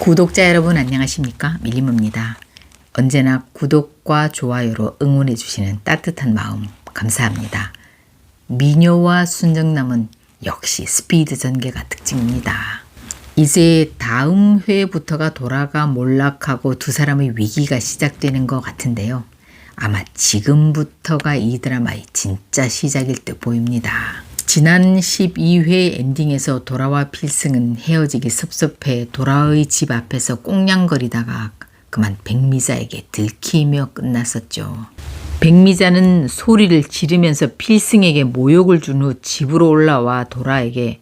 구독자 여러분 안녕하십니까? 밀림입니다. 언제나 구독과 좋아요로 응원해 주시는 따뜻한 마음 감사합니다. 미녀와 순정남은 역시 스피드 전개가 특징입니다. 이제 다음 회부터가 도라가 몰락하고 두 사람의 위기가 시작되는 것 같은데요. 아마 지금부터가 이 드라마의 진짜 시작일 듯 보입니다. 지난 12회 엔딩에서 도라와 필승은 헤어지기 섭섭해 도라의 집 앞에서 꽁냥거리다가 그만 백미자에게 들키며 끝났었죠. 백미자는 소리를 지르면서 필승에게 모욕을 준 후 집으로 올라와 도라에게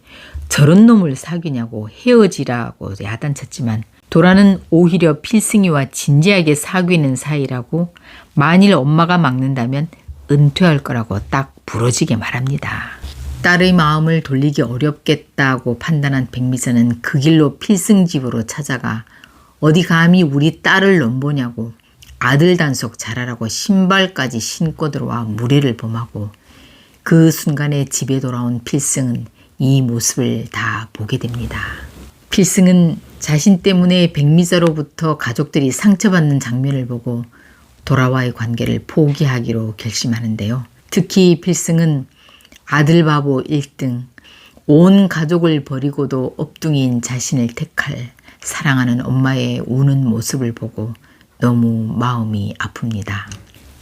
저런 놈을 사귀냐고 헤어지라고 야단쳤지만 도라는 오히려 필승이와 진지하게 사귀는 사이라고 만일 엄마가 막는다면 은퇴할 거라고 딱 부러지게 말합니다. 딸의 마음을 돌리기 어렵겠다고 판단한 백미자는 그 길로 필승 집으로 찾아가 어디 감히 우리 딸을 넘보냐고 아들 단속 잘하라고 신발까지 신고 들어와 무례를 범하고 그 순간에 집에 돌아온 필승은 이 모습을 다 보게 됩니다. 필승은 자신 때문에 백미자로부터 가족들이 상처받는 장면을 보고 도라와의 관계를 포기하기로 결심하는데요. 특히 필승은 아들 바보 1등, 온 가족을 버리고도 업둥이인 자신을 택할 사랑하는 엄마의 우는 모습을 보고 너무 마음이 아픕니다.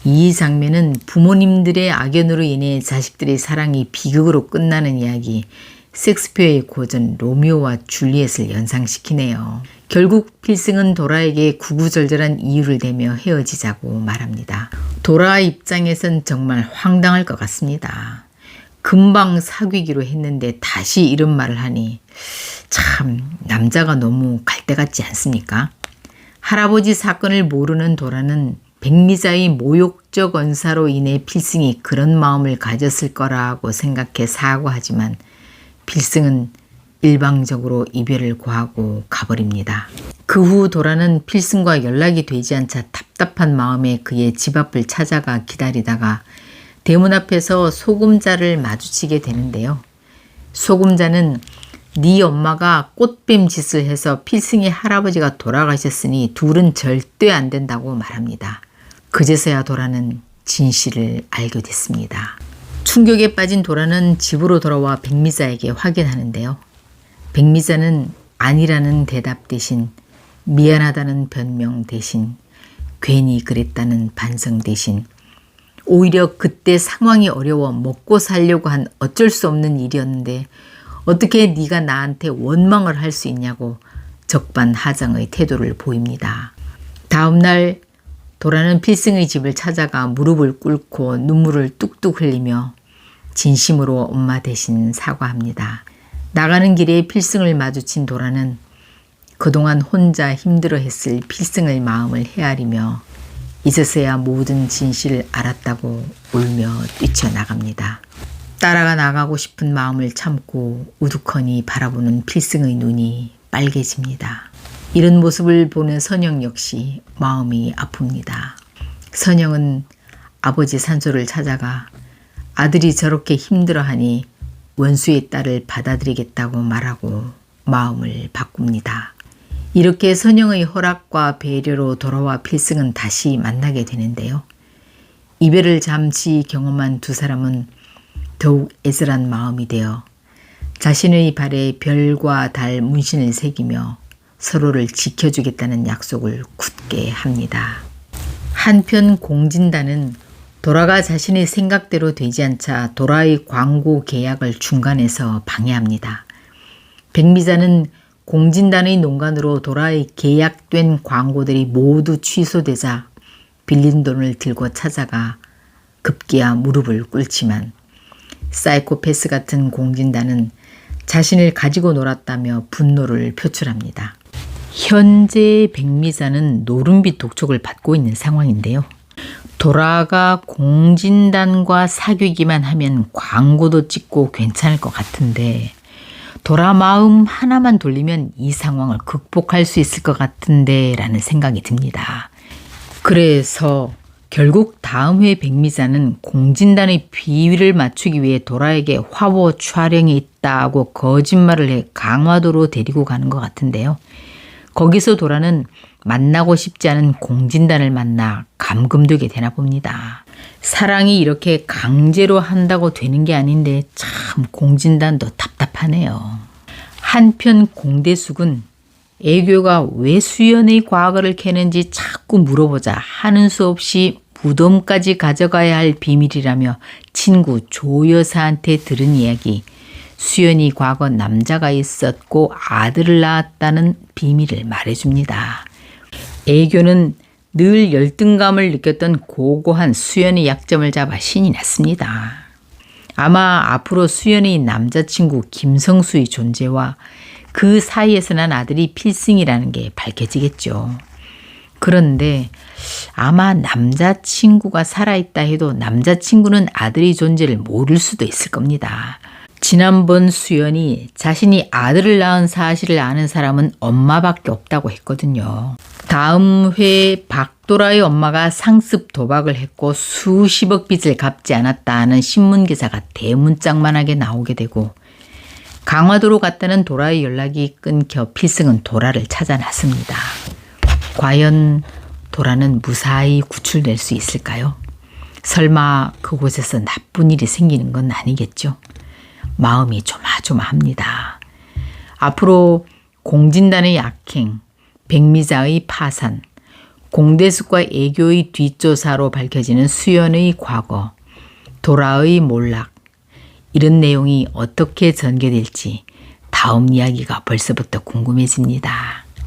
이 장면은 부모님들의 악연으로 인해 자식들의 사랑이 비극으로 끝나는 이야기 셰익스피어의 고전 로미오와 줄리엣을 연상시키네요. 결국 필승은 도라에게 구구절절한 이유를 대며 헤어지자고 말합니다. 도라 입장에선 정말 황당할 것 같습니다. 금방 사귀기로 했는데 다시 이런 말을 하니 참 남자가 너무 갈대 같지 않습니까? 할아버지 사건을 모르는 도라는 백미자의 모욕적 언사로 인해 필승이 그런 마음을 가졌을 거라고 생각해 사과하지만 필승은 일방적으로 이별을 고하고 가버립니다. 그 후 도라는 필승과 연락이 되지 않자 답답한 마음에 그의 집 앞을 찾아가 기다리다가 대문 앞에서 소금자를 마주치게 되는데요. 소금자는 네 엄마가 꽃뱀 짓을 해서 필승의 할아버지가 돌아가셨으니 둘은 절대 안 된다고 말합니다. 그제서야 도라는 진실을 알게 됐습니다. 충격에 빠진 도라는 집으로 돌아와 백미자에게 확인하는데요. 백미자는 아니라는 대답 대신 미안하다는 변명 대신 괜히 그랬다는 반성 대신 오히려 그때 상황이 어려워 먹고 살려고 한 어쩔 수 없는 일이었는데 어떻게 네가 나한테 원망을 할 수 있냐고 적반하장의 태도를 보입니다. 다음 날 도라는 필승의 집을 찾아가 무릎을 꿇고 눈물을 뚝뚝 흘리며 진심으로 엄마 대신 사과합니다. 나가는 길에 필승을 마주친 도라는 그동안 혼자 힘들어했을 필승의 마음을 헤아리며 이제서야 모든 진실을 알았다고 울며 뛰쳐나갑니다. 따라가 나가고 싶은 마음을 참고 우두커니 바라보는 필승의 눈이 빨개집니다. 이런 모습을 보는 선영 역시 마음이 아픕니다. 선영은 아버지 산소를 찾아가 아들이 저렇게 힘들어하니 원수의 딸을 받아들이겠다고 말하고 마음을 바꿉니다. 이렇게 선영의 허락과 배려로 돌아와 필승은 다시 만나게 되는데요. 이별을 잠시 경험한 두 사람은 더욱 애절한 마음이 되어 자신의 발에 별과 달 문신을 새기며 서로를 지켜주겠다는 약속을 굳게 합니다. 한편 공진단은 도라가 자신의 생각대로 되지 않자 도라의 광고 계약을 중간에서 방해합니다. 백미자는 공진단의 농간으로 도라의 계약된 광고들이 모두 취소되자 빌린 돈을 들고 찾아가 급기야 무릎을 꿇지만 사이코패스 같은 공진단은 자신을 가지고 놀았다며 분노를 표출합니다. 현재 백미자는 노름빛 독촉을 받고 있는 상황인데요. 도라가 공진단과 사귀기만 하면 광고도 찍고 괜찮을 것 같은데 도라 마음 하나만 돌리면 이 상황을 극복할 수 있을 것 같은데 라는 생각이 듭니다. 그래서 결국 다음 회 백미자는 공진단의 비위를 맞추기 위해 도라에게 화보 촬영이 있다고 거짓말을 해 강화도로 데리고 가는 것 같은데요. 거기서 도라는 만나고 싶지 않은 공진단을 만나 감금되게 되나 봅니다. 사랑이 이렇게 강제로 한다고 되는 게 아닌데 참 공진단도 답답하네요. 한편 공대숙은 애교가 왜 수연의 과거를 캐는지 자꾸 물어보자 하는 수 없이 무덤까지 가져가야 할 비밀이라며 친구 조 여사한테 들은 이야기, 수연이 과거 남자가 있었고 아들을 낳았다는 비밀을 말해줍니다. 애교는 늘 열등감을 느꼈던 고고한 수연의 약점을 잡아 신이 났습니다. 아마 앞으로 수연의 남자친구 김성수의 존재와 그 사이에서 난 아들이 필승이라는 게 밝혀지겠죠. 그런데 아마 남자친구가 살아있다 해도 남자친구는 아들의 존재를 모를 수도 있을 겁니다. 지난번 수연이 자신이 아들을 낳은 사실을 아는 사람은 엄마밖에 없다고 했거든요. 다음 회에 박도라의 엄마가 상습 도박을 했고 수십억 빚을 갚지 않았다 하는 신문기사가 대문짝만하게 나오게 되고 강화도로 갔다는 도라의 연락이 끊겨 필승은 도라를 찾아 나섭니다. 과연 도라는 무사히 구출될 수 있을까요? 설마 그곳에서 나쁜 일이 생기는 건 아니겠죠? 마음이 조마조마합니다. 앞으로 공진단의 악행, 백미자의 파산, 공대숙과 애교의 뒷조사로 밝혀지는 수연의 과거, 도라의 몰락, 이런 내용이 어떻게 전개될지 다음 이야기가 벌써부터 궁금해집니다.